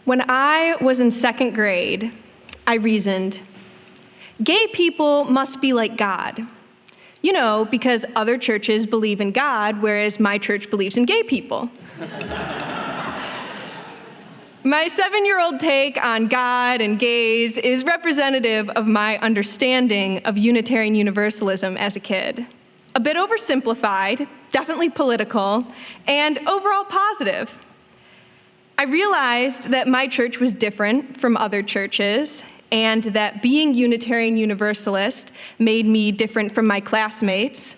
When I was in second grade, I reasoned, gay people must be like God. You know, because other churches believe in God, whereas my church believes in gay people. My 7-year-old take on God and gays is representative of my understanding of Unitarian Universalism as a kid. A bit oversimplified, definitely political, and overall positive. I realized that my church was different from other churches, and that being Unitarian Universalist made me different from my classmates.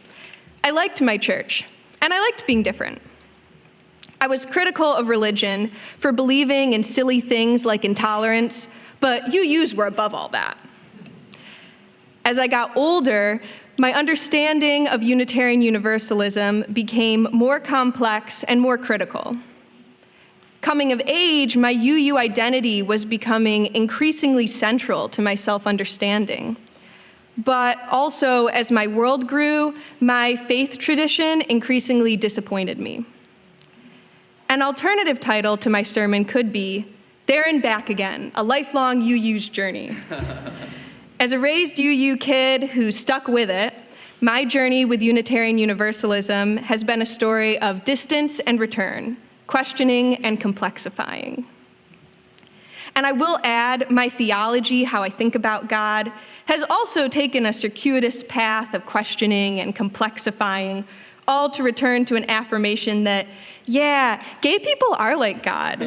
I liked my church, and I liked being different. I was critical of religion for believing in silly things like intolerance, but UUs were above all that. As I got older, my understanding of Unitarian Universalism became more complex and more critical. Coming of age, my UU identity was becoming increasingly central to my self-understanding. But also, as my world grew, my faith tradition increasingly disappointed me. An alternative title to my sermon could be, There and Back Again, a lifelong UU's journey. As a raised UU kid who stuck with it, my journey with Unitarian Universalism has been a story of distance and return, questioning and complexifying. And I will add, my theology, how I think about God, has also taken a circuitous path of questioning and complexifying, all to return to an affirmation that, yeah, gay people are like God,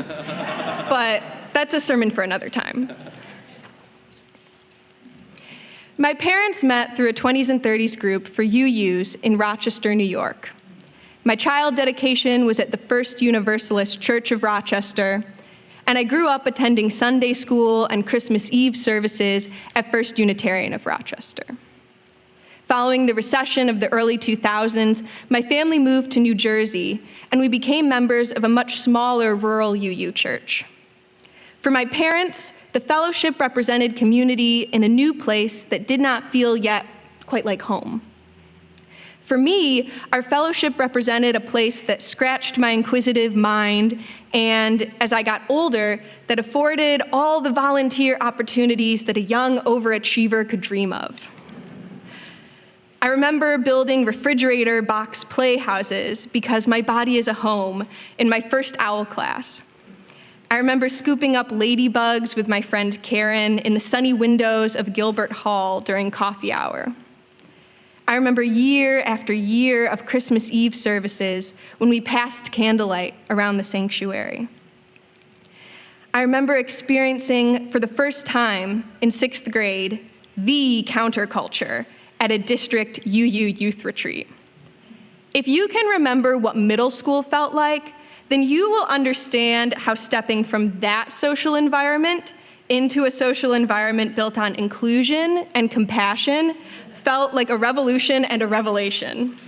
but that's a sermon for another time. My parents met through a 20s and 30s group for UUs in Rochester, New York. My child dedication was at the First Universalist Church of Rochester, and I grew up attending Sunday school and Christmas Eve services at First Unitarian of Rochester. Following the recession of the early 2000s, my family moved to New Jersey, and we became members of a much smaller rural UU church. For my parents, the fellowship represented community in a new place that did not feel yet quite like home. For me, our fellowship represented a place that scratched my inquisitive mind, and as I got older, that afforded all the volunteer opportunities that a young overachiever could dream of. I remember building refrigerator box playhouses because my body is a home in my first OWL class. I remember scooping up ladybugs with my friend Karen in the sunny windows of Gilbert Hall during coffee hour. I remember year after year of Christmas Eve services when we passed candlelight around the sanctuary. I remember experiencing for the first time in 6th grade the counterculture at a district UU youth retreat. If you can remember what middle school felt like, then you will understand how stepping from that social environment into a social environment built on inclusion and compassion felt like a revolution and a revelation.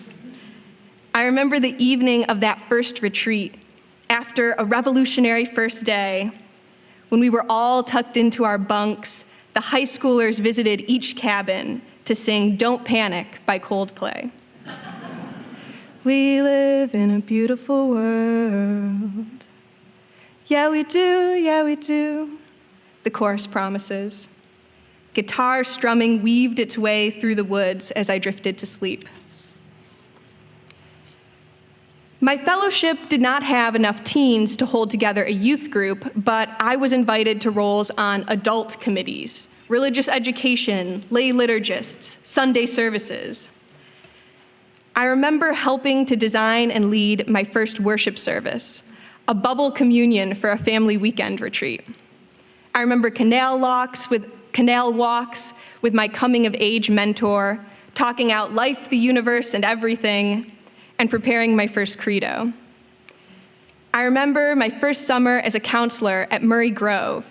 I remember the evening of that first retreat, after a revolutionary first day, when we were all tucked into our bunks, the high schoolers visited each cabin to sing Don't Panic by Coldplay. We live in a beautiful world. Yeah, we do, the chorus promises. Guitar strumming weaved its way through the woods as I drifted to sleep. My fellowship did not have enough teens to hold together a youth group, but I was invited to roles on adult committees, religious education, lay liturgists, Sunday services. I remember helping to design and lead my first worship service, a bubble communion for a family weekend retreat. I remember canal walks with my coming-of-age mentor, talking out life, the universe, and everything, and preparing my first credo. I remember my first summer as a counselor at Murray Grove,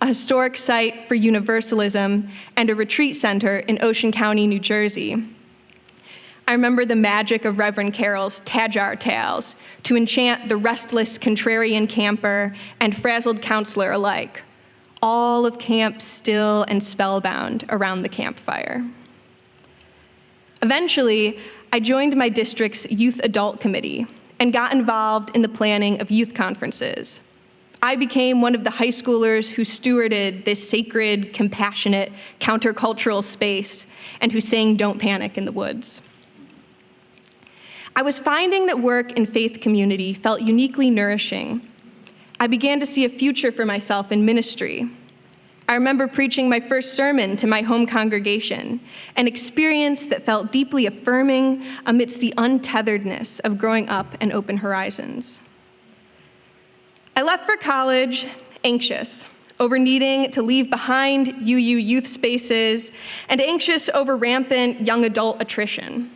a historic site for Universalism and a retreat center in Ocean County, New Jersey. I remember the magic of Reverend Carroll's Tadjar tales to enchant the restless contrarian camper and frazzled counselor alike, all of camp still and spellbound around the campfire. Eventually, I joined my district's youth adult committee and got involved in the planning of youth conferences. I became one of the high schoolers who stewarded this sacred, compassionate, countercultural space and who sang "Don't Panic" in the woods. I was finding that work in faith community felt uniquely nourishing. I began to see a future for myself in ministry. I remember preaching my first sermon to my home congregation, an experience that felt deeply affirming amidst the untetheredness of growing up in Open Horizons. I left for college anxious over needing to leave behind UU youth spaces and anxious over rampant young adult attrition.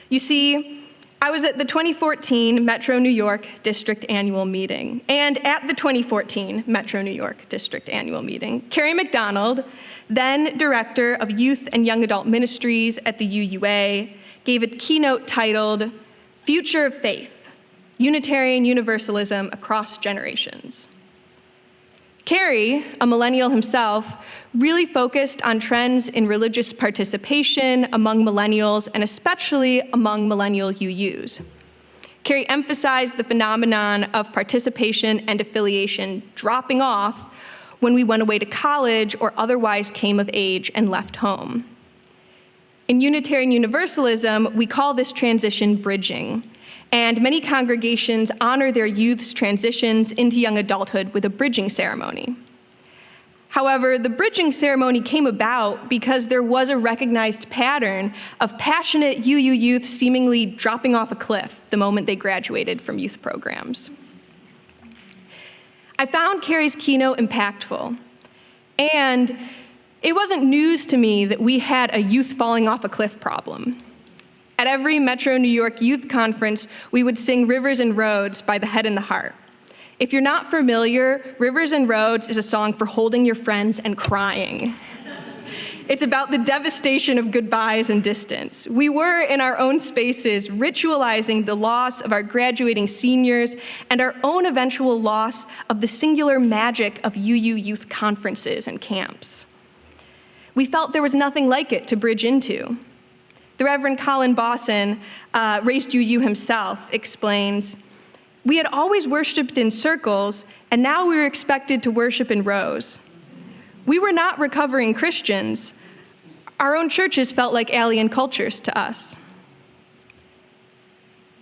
You see, I was at the 2014 Metro New York District Annual Meeting, and at the 2014 Metro New York District Annual Meeting, Carrie McDonald, then Director of Youth and Young Adult Ministries at the UUA, gave a keynote titled, "Future of Faith, Unitarian Universalism Across Generations." Carrie, a millennial himself, really focused on trends in religious participation among millennials and especially among millennial UUs. Carrie emphasized the phenomenon of participation and affiliation dropping off when we went away to college or otherwise came of age and left home. In Unitarian Universalism, we call this transition bridging, and many congregations honor their youth's transitions into young adulthood with a bridging ceremony. However, the bridging ceremony came about because there was a recognized pattern of passionate UU youth seemingly dropping off a cliff the moment they graduated from youth programs. I found Carrie's keynote impactful, and it wasn't news to me that we had a youth falling off a cliff problem. At every Metro New York Youth Conference, we would sing "Rivers and Roads" by The Head and the Heart. If you're not familiar, "Rivers and Roads" is a song for holding your friends and crying. It's about the devastation of goodbyes and distance. We were, in our own spaces, ritualizing the loss of our graduating seniors and our own eventual loss of the singular magic of UU youth conferences and camps. We felt there was nothing like it to bridge into. The Reverend Colin Bosson, raised UU himself, explains, "We had always worshiped in circles, and now we were expected to worship in rows. We were not recovering Christians. Our own churches felt like alien cultures to us."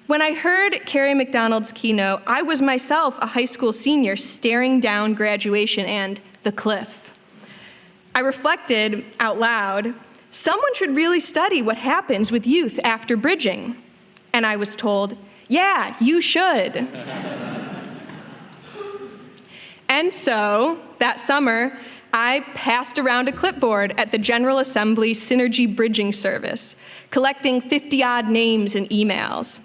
When I heard Carrie McDonald's keynote, I was myself a high school senior staring down graduation and the cliff. I reflected out loud, someone should really study what happens with youth after bridging. And I was told, yeah, you should. And so, that summer, I passed around a clipboard at the General Assembly Synergy Bridging Service, collecting 50-odd names and emails.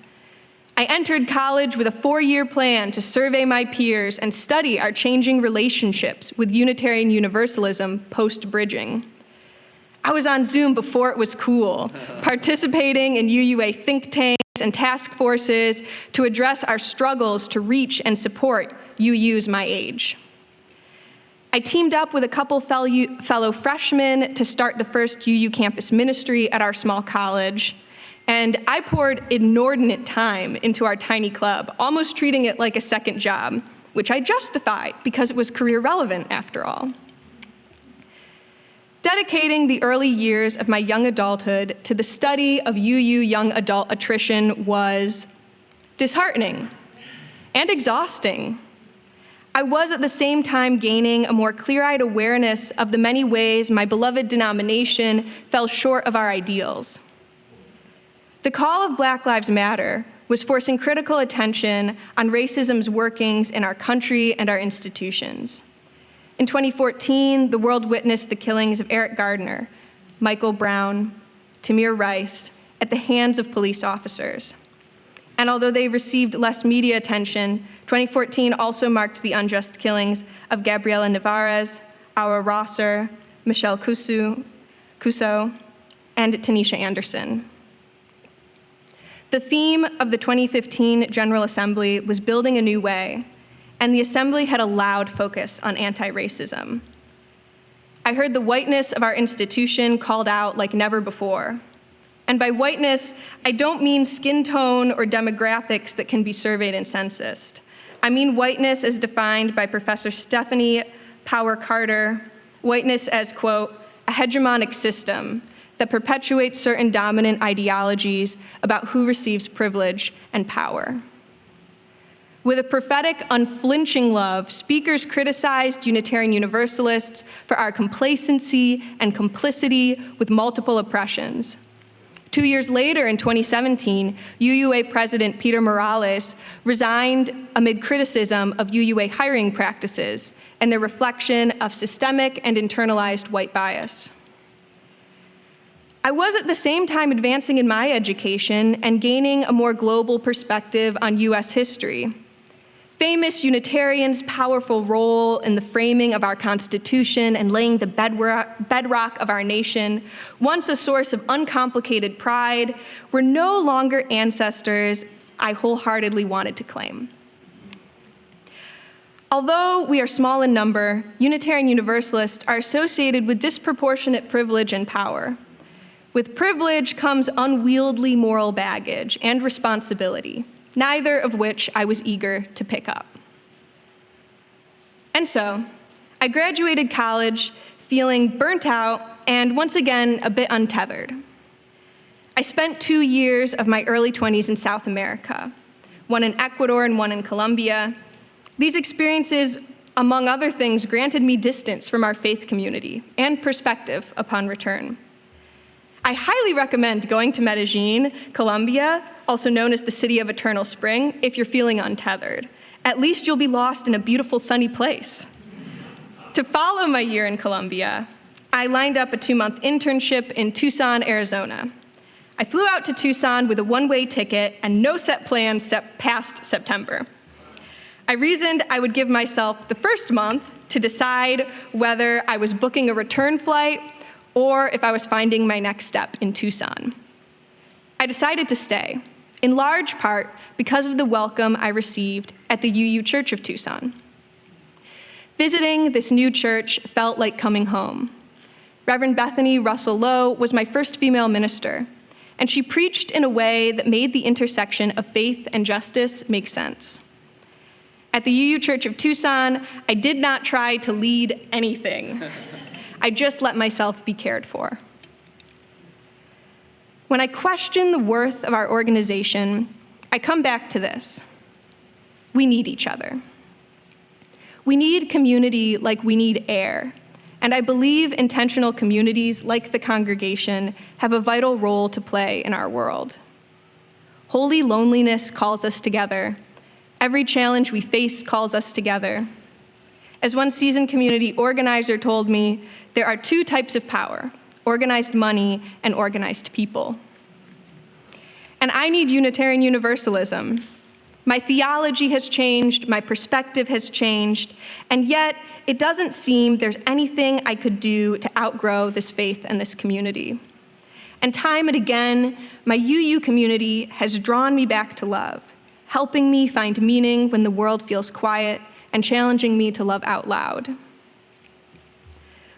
I entered college with a 4-year plan to survey my peers and study our changing relationships with Unitarian Universalism post-bridging. I was on Zoom before it was cool, participating in UUA think tanks and task forces to address our struggles to reach and support UUs my age. I teamed up with a couple fellow freshmen to start the first UU campus ministry at our small college, and I poured inordinate time into our tiny club, almost treating it like a second job, which I justified because it was career relevant after all. Dedicating the early years of my young adulthood to the study of UU young adult attrition was disheartening and exhausting. I was at the same time gaining a more clear-eyed awareness of the many ways my beloved denomination fell short of our ideals. The call of Black Lives Matter was forcing critical attention on racism's workings in our country and our institutions. In 2014, the world witnessed the killings of Eric Gardner, Michael Brown, Tamir Rice at the hands of police officers. And although they received less media attention, 2014 also marked the unjust killings of Gabriela Nevarez, Aura Rosser, Michelle Cuso, and Tanisha Anderson. The theme of the 2015 General Assembly was building a new way, and the Assembly had a loud focus on anti-racism. I heard the whiteness of our institution called out like never before. And by whiteness, I don't mean skin tone or demographics that can be surveyed and censused. I mean whiteness as defined by Professor Stephanie Power Carter, whiteness as, quote, a hegemonic system that perpetuates certain dominant ideologies about who receives privilege and power. With a prophetic, unflinching love, speakers criticized Unitarian Universalists for our complacency and complicity with multiple oppressions. 2 years later, in 2017, UUA President Peter Morales resigned amid criticism of UUA hiring practices and their reflection of systemic and internalized white bias. I was at the same time advancing in my education and gaining a more global perspective on US history. Famous Unitarians' powerful role in the framing of our Constitution and laying the bedrock of our nation, once a source of uncomplicated pride, were no longer ancestors I wholeheartedly wanted to claim. Although we are small in number, Unitarian Universalists are associated with disproportionate privilege and power. With privilege comes unwieldy moral baggage and responsibility, neither of which I was eager to pick up. And so, I graduated college feeling burnt out and once again a bit untethered. I spent 2 years of my early 20s in South America, one in Ecuador and one in Colombia. These experiences, among other things, granted me distance from our faith community and perspective upon return. I highly recommend going to Medellin, Colombia, also known as the City of Eternal Spring, if you're feeling untethered. At least you'll be lost in a beautiful sunny place. To follow my year in Colombia, I lined up a 2-month internship in Tucson, Arizona. I flew out to Tucson with a one-way ticket and no set plans past September. I reasoned I would give myself the first month to decide whether I was booking a return flight or if I was finding my next step in Tucson. I decided to stay, in large part because of the welcome I received at the UU Church of Tucson. Visiting this new church felt like coming home. Reverend Bethany Russell Lowe was my first female minister, and she preached in a way that made the intersection of faith and justice make sense. At the UU Church of Tucson, I did not try to lead anything. I just let myself be cared for. When I question the worth of our organization, I come back to this. We need each other. We need community like we need air, and I believe intentional communities like the congregation have a vital role to play in our world. Holy loneliness calls us together. Every challenge we face calls us together. As one seasoned community organizer told me, there are 2 types of power: organized money and organized people. And I need Unitarian Universalism. My theology has changed, my perspective has changed, and yet it doesn't seem there's anything I could do to outgrow this faith and this community. And time and again, my UU community has drawn me back to love, helping me find meaning when the world feels quiet and challenging me to love out loud.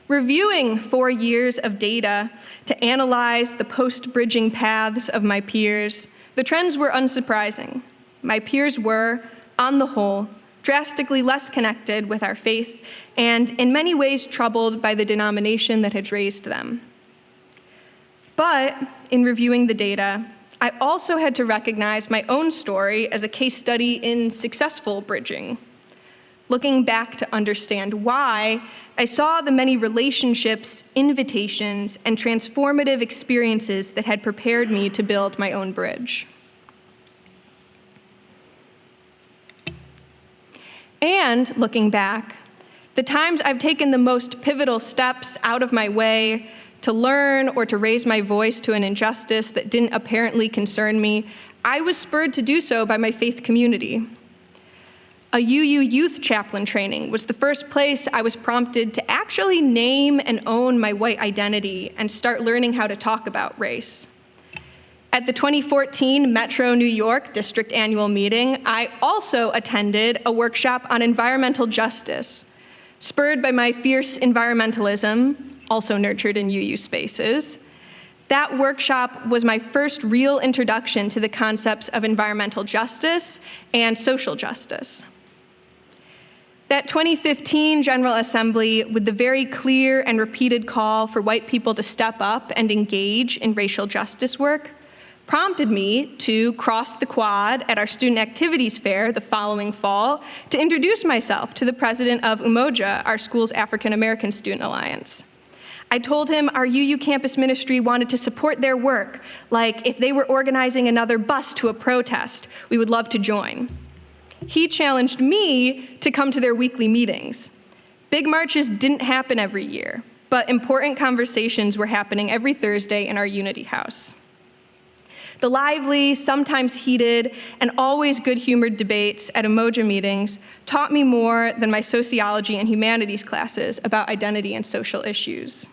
Reviewing 4 years of data to analyze the post-bridging paths of my peers, the trends were unsurprising. My peers were, on the whole, drastically less connected with our faith and in many ways troubled by the denomination that had raised them. But in reviewing the data, I also had to recognize my own story as a case study in successful bridging. Looking back to understand why, I saw the many relationships, invitations, and transformative experiences that had prepared me to build my own bridge. And looking back, the times I've taken the most pivotal steps out of my way to learn or to raise my voice to an injustice that didn't apparently concern me, I was spurred to do so by my faith community. A UU youth chaplain training was the first place I was prompted to actually name and own my white identity and start learning how to talk about race. At the 2014 Metro New York District Annual Meeting, I also attended a workshop on environmental justice. Spurred by my fierce environmentalism, also nurtured in UU spaces, that workshop was my first real introduction to the concepts of environmental justice and social justice. That 2015 General Assembly, with the very clear and repeated call for white people to step up and engage in racial justice work, prompted me to cross the quad at our student activities fair the following fall to introduce myself to the president of Umoja, our school's African American Student Alliance. I told him our UU campus ministry wanted to support their work, like if they were organizing another bus to a protest, we would love to join. He challenged me to come to their weekly meetings. Big marches didn't happen every year, but important conversations were happening every Thursday in our Unity House. The lively, sometimes heated, and always good-humored debates at Umoja meetings taught me more than my sociology and humanities classes about identity and social issues.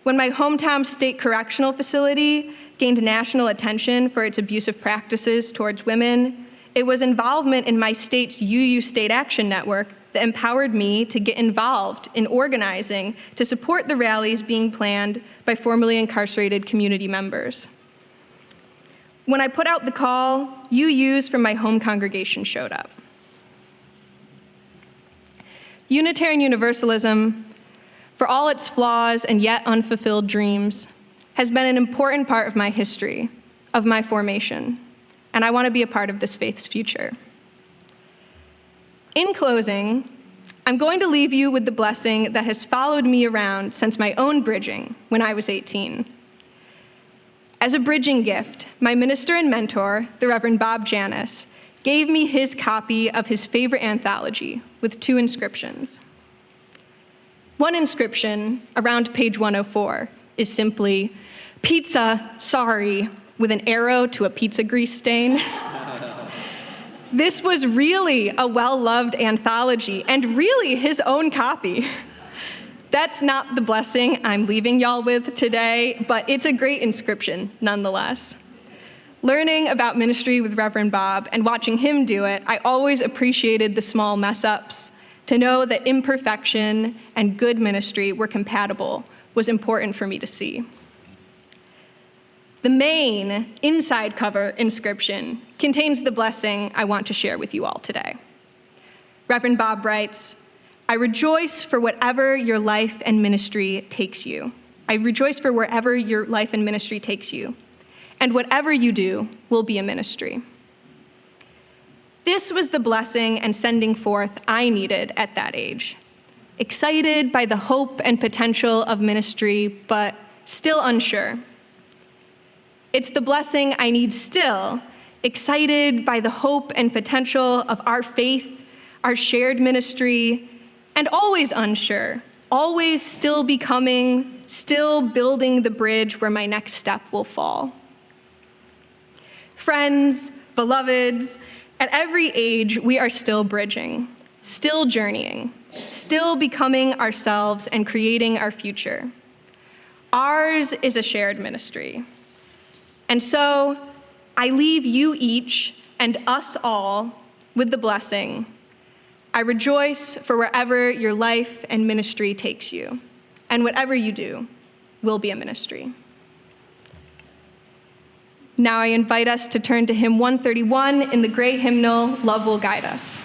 When my hometown state correctional facility gained national attention for its abusive practices towards women, it was involvement in my state's UU State Action Network that empowered me to get involved in organizing to support the rallies being planned by formerly incarcerated community members. When I put out the call, UUs from my home congregation showed up. Unitarian Universalism, for all its flaws and yet unfulfilled dreams, has been an important part of my history, of my formation, and I want to be a part of this faith's future. In closing, I'm going to leave you with the blessing that has followed me around since my own bridging when I was 18. As a bridging gift, my minister and mentor, the Reverend Bob Janis, gave me his copy of his favorite anthology with 2 inscriptions. One inscription, around page 104, is simply, "Pizza, sorry," with an arrow to a pizza grease stain. This was really a well-loved anthology and really his own copy. That's not the blessing I'm leaving y'all with today, but it's a great inscription nonetheless. Learning about ministry with Reverend Bob and watching him do it, I always appreciated the small mess-ups. To know that imperfection and good ministry were compatible was important for me to see. The main inside cover inscription contains the blessing I want to share with you all today. Reverend Bob writes, "I rejoice for whatever your life and ministry takes you. I rejoice for wherever your life and ministry takes you. And whatever you do will be a ministry." This was the blessing and sending forth I needed at that age. Excited by the hope and potential of ministry, but still unsure. It's the blessing I need still, excited by the hope and potential of our faith, our shared ministry, and always unsure, always still becoming, still building the bridge where my next step will fall. Friends, beloveds, at every age, we are still bridging, still journeying, still becoming ourselves and creating our future. Ours is a shared ministry. And so, I leave you each and us all with the blessing, I rejoice for wherever your life and ministry takes you, and whatever you do will be a ministry. Now I invite us to turn to hymn 131 in the gray hymnal, "Love Will Guide Us."